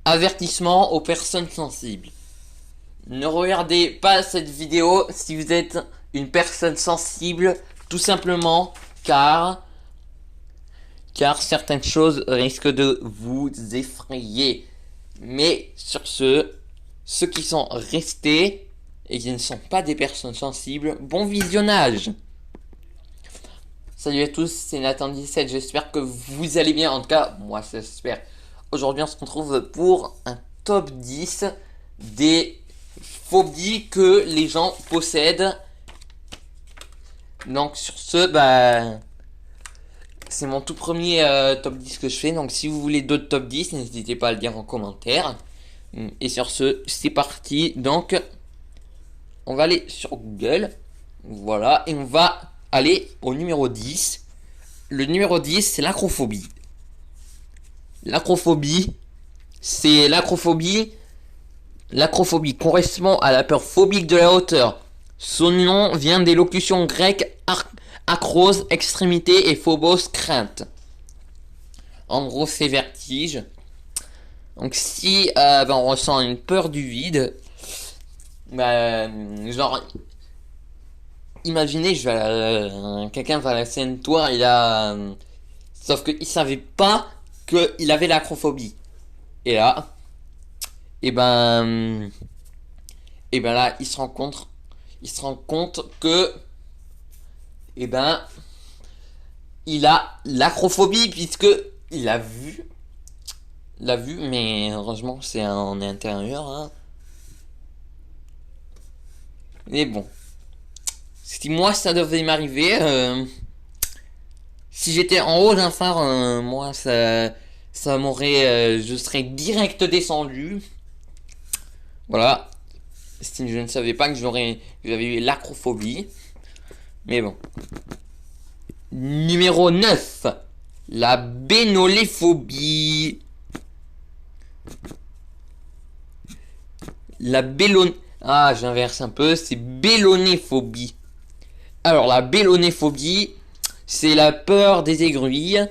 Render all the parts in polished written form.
Avertissement aux personnes sensibles. Ne regardez pas cette vidéo si vous êtes une personne sensible, tout simplement car certaines choses risquent de vous effrayer. Mais sur ceux qui sont restés et qui ne sont pas des personnes sensibles, bon visionnage. Salut à tous, c'est Nathan17, j'espère que vous allez bien, en tout cas, moi j'espère. Aujourd'hui on se retrouve pour un top 10 des phobies que les gens possèdent. Donc sur ce, c'est mon tout premier top 10 que je fais, donc si vous voulez d'autres top 10, n'hésitez pas à le dire en commentaire. Et sur ce, c'est parti, donc on va aller sur Google, voilà, et on va aller au numéro 10. Le numéro 10, c'est l'acrophobie. L'acrophobie, c'est l'acrophobie. L'acrophobie correspond à la peur phobique de la hauteur. Son nom vient des locutions grecques acros, extrémité, et phobos, crainte. En gros, c'est vertige. Donc si on ressent une peur du vide, genre, imaginez, quelqu'un va à la scène tour, sauf qu'il savait pas qu'il avait l'acrophobie. Et là, là, il se rend compte que, il a l'acrophobie puisque il l'a vu, mais heureusement c'est en intérieur, hein. Mais bon, si moi ça devait m'arriver, si j'étais en haut d'un phare, moi ça m'aurait, je serais direct descendu. Voilà. Si je ne savais pas que j'avais eu l'acrophobie. Mais bon. Numéro 9. La bénoléphobie. Ah, j'inverse un peu. C'est bélonéphobie. Alors, la bélonéphobie, c'est la peur des aiguilles.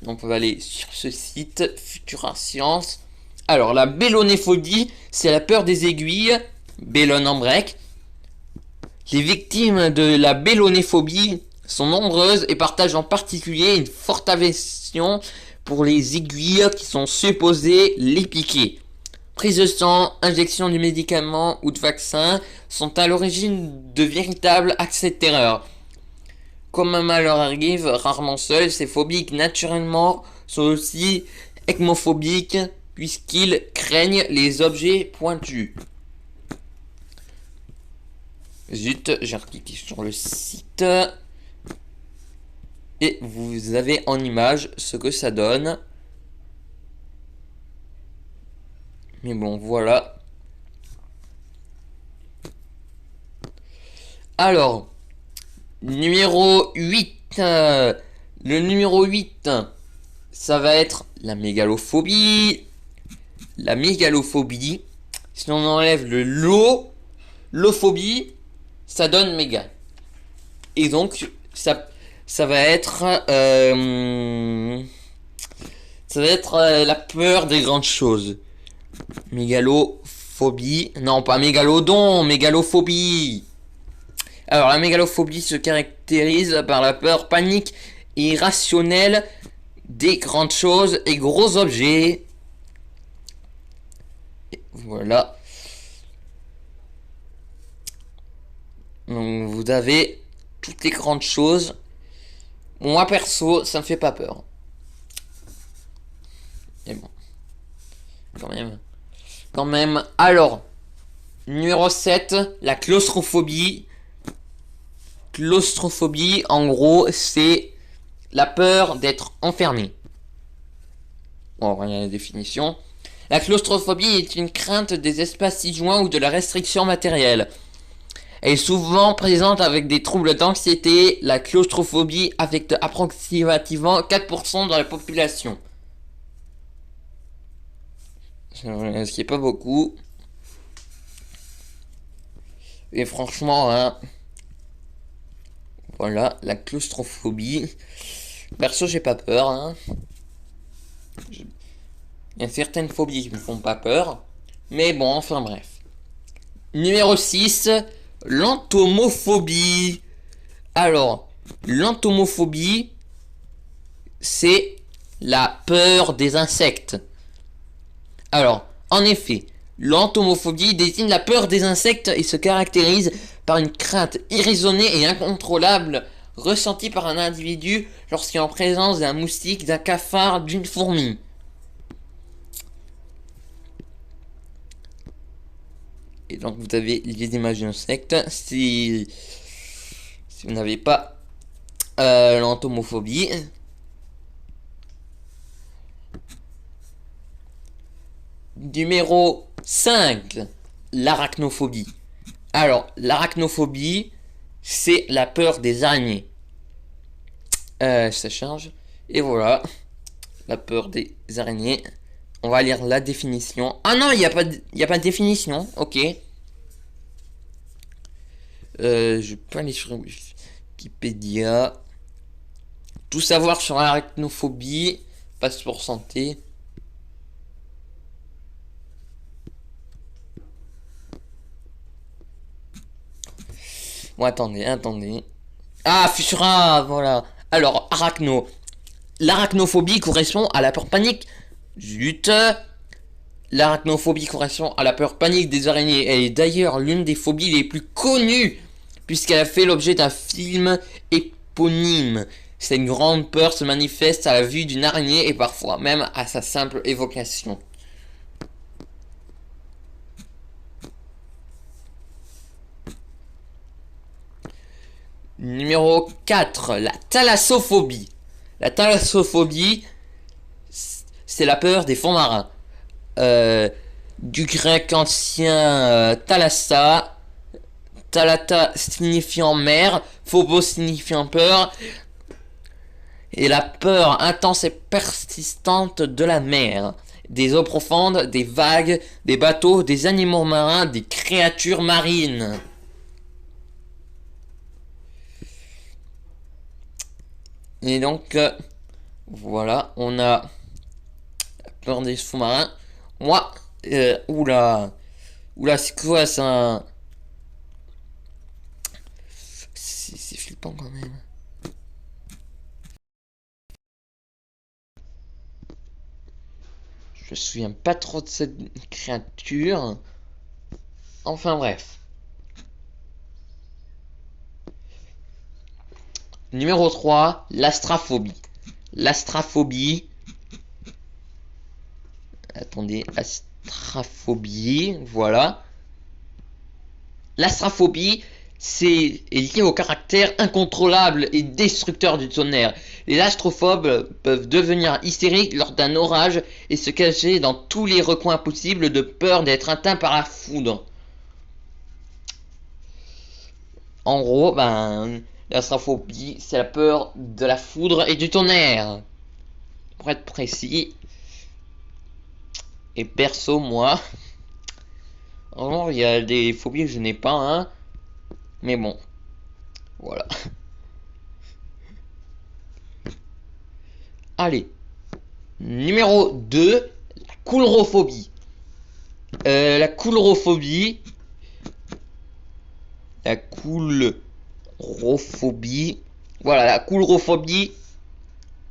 Donc, on va aller sur ce site. Futura Science. Alors, la bélonéphobie, c'est la peur des aiguilles. Bélone en break. Les victimes de la bélonéphobie sont nombreuses et partagent en particulier une forte aversion pour les aiguilles qui sont supposées les piquer. Prise de sang, injection de médicaments ou de vaccins sont à l'origine de véritables accès de terreur. Comme un malheur arrive, rarement seul, ces phobiques naturellement sont aussi ecmophobiques puisqu'ils craignent les objets pointus. Zut, j'ai cliqué sur le site. Et vous avez en image ce que ça donne. Mais bon, voilà. Alors, numéro 8. Le numéro 8, ça va être la mégalophobie. La mégalophobie, si on enlève le l'ophobie, ça donne méga. Et donc, ça va être la peur des grandes choses. Mégalophobie. Non, pas mégalodon, mégalophobie. Alors, la mégalophobie se caractérise par la peur panique et irrationnelle des grandes choses et gros objets. Et voilà. Donc, vous avez toutes les grandes choses. Moi, perso, ça me fait pas peur. Mais bon. Quand même. Alors, numéro 7, la claustrophobie. Claustrophobie, en gros, c'est la peur d'être enfermé. Bon, voilà la définition. La claustrophobie est une crainte des espaces disjoints ou de la restriction matérielle. Elle est souvent présente avec des troubles d'anxiété. La claustrophobie affecte approximativement 4% de la population. Ce qui est pas beaucoup. Et franchement, hein, voilà, la claustrophobie. Perso, j'ai pas peur, hein. Il y a certaines phobies qui me font pas peur. Mais bon, enfin bref. Numéro 6, l'entomophobie. Alors, l'entomophobie, c'est la peur des insectes. Alors, en effet, l'entomophobie désigne la peur des insectes et se caractérise par une crainte irraisonnée et incontrôlable ressentie par un individu lorsqu'il est en présence d'un moustique, d'un cafard, d'une fourmi. Et donc vous avez les images d'insectes. Si vous n'avez pas l'entomophobie. Numéro 5, l'arachnophobie. Alors, l'arachnophobie, c'est la peur des araignées. Ça change. Et voilà, la peur des araignées. On va lire la définition. Ah non, il n'y a pas de définition. Ok. Je peux aller sur Wikipédia. Tout savoir sur l'arachnophobie. Passeport santé. Bon, attendez. Ah, Futura, voilà. Alors, arachno. L'arachnophobie correspond à la peur panique. Zut. L'arachnophobie correspond à la peur panique des araignées. Elle est d'ailleurs l'une des phobies les plus connues, puisqu'elle a fait l'objet d'un film éponyme. Cette grande peur se manifeste à la vue d'une araignée et parfois même à sa simple évocation. Numéro 4, la thalassophobie. La thalassophobie, c'est la peur des fonds marins. Du grec ancien thalassa, thalata signifiant mer, phobos signifiant peur, et la peur intense et persistante de la mer, des eaux profondes, des vagues, des bateaux, des animaux marins, des créatures marines. Et donc, voilà, on a la peur des sous-marins. Moi, oula, c'est quoi ça? C'est flippant quand même. Je me souviens pas trop de cette créature. Enfin bref. Numéro 3, l'astraphobie. L'astraphobie. Attendez, astraphobie, voilà. L'astraphobie, c'est lié au caractère incontrôlable et destructeur du tonnerre. Les astrophobes peuvent devenir hystériques lors d'un orage et se cacher dans tous les recoins possibles de peur d'être atteints par la foudre. En gros, l'astrophobie, c'est la peur de la foudre et du tonnerre. Pour être précis. Et perso, moi, vraiment, il y a des phobies que je n'ai pas, hein. Mais bon, voilà. Allez. Numéro 2, la coulrophobie. La coulrophobie. Voilà, la coulrophobie.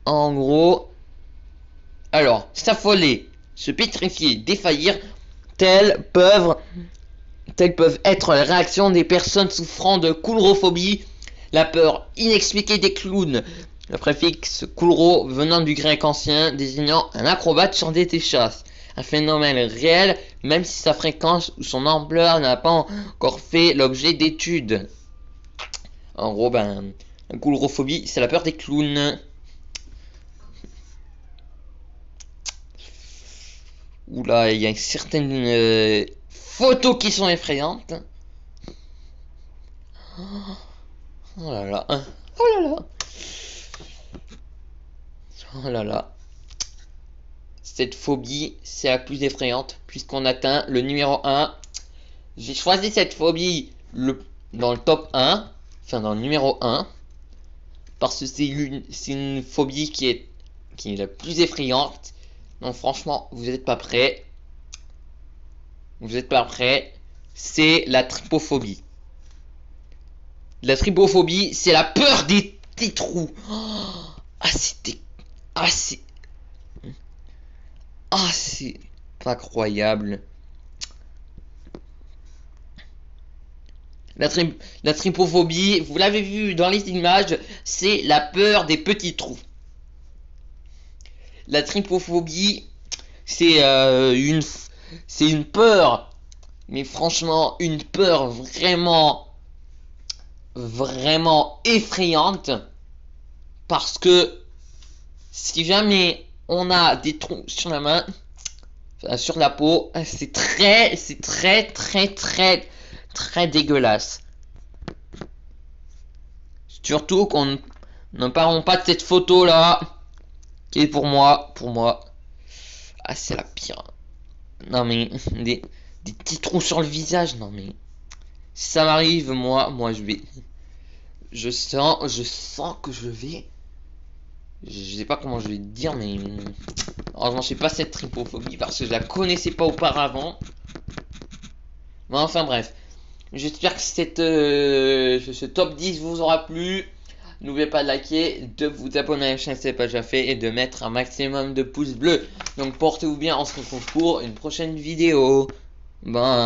En gros. Alors, s'affoler, se pétrifier, défaillir, telles peuvent être les réactions des personnes souffrant de coulrophobie, la peur inexpliquée des clowns. Le préfixe coulro venant du grec ancien désignant un acrobate sur des échasses. Un phénomène réel, même si sa fréquence ou son ampleur n'a pas encore fait l'objet d'études. En gros, la coulrophobie, c'est la peur des clowns. Oula, il y a certaines photos qui sont effrayantes. Oh là là. Oh là là. Oh là là. Cette phobie, c'est la plus effrayante puisqu'on atteint le numéro 1. J'ai choisi cette phobie dans le top 1, enfin dans le numéro 1, parce que c'est une phobie qui est la plus effrayante. Non, franchement, vous n'êtes pas prêts. Vous n'êtes pas prêts. C'est la trypophobie. La trypophobie, c'est la peur des petits trous. Oh, ah, c'était... Ah, c'est... Ah, c'est incroyable. La trypophobie, vous l'avez vu dans les images, c'est la peur des petits trous. La trypophobie, c'est une peur, mais franchement, une peur vraiment effrayante, parce que si jamais on a des trous sur la main, enfin, sur la peau, c'est très dégueulasse. Surtout qu'on ne parlons pas de cette photo là, qui est pour moi, ah, c'est la pire. Non mais des petits trous sur le visage, non mais si ça m'arrive, moi je sens que je vais, je sais pas comment je vais te dire, mais heureusement j'ai pas cette trypophobie parce que je la connaissais pas auparavant. Mais enfin bref, j'espère que ce top 10 vous aura plu. N'oubliez pas de liker, de vous abonner à la chaîne si ce n'est pas déjà fait et de mettre un maximum de pouces bleus. Donc portez-vous bien, on se retrouve pour une prochaine vidéo. Bye.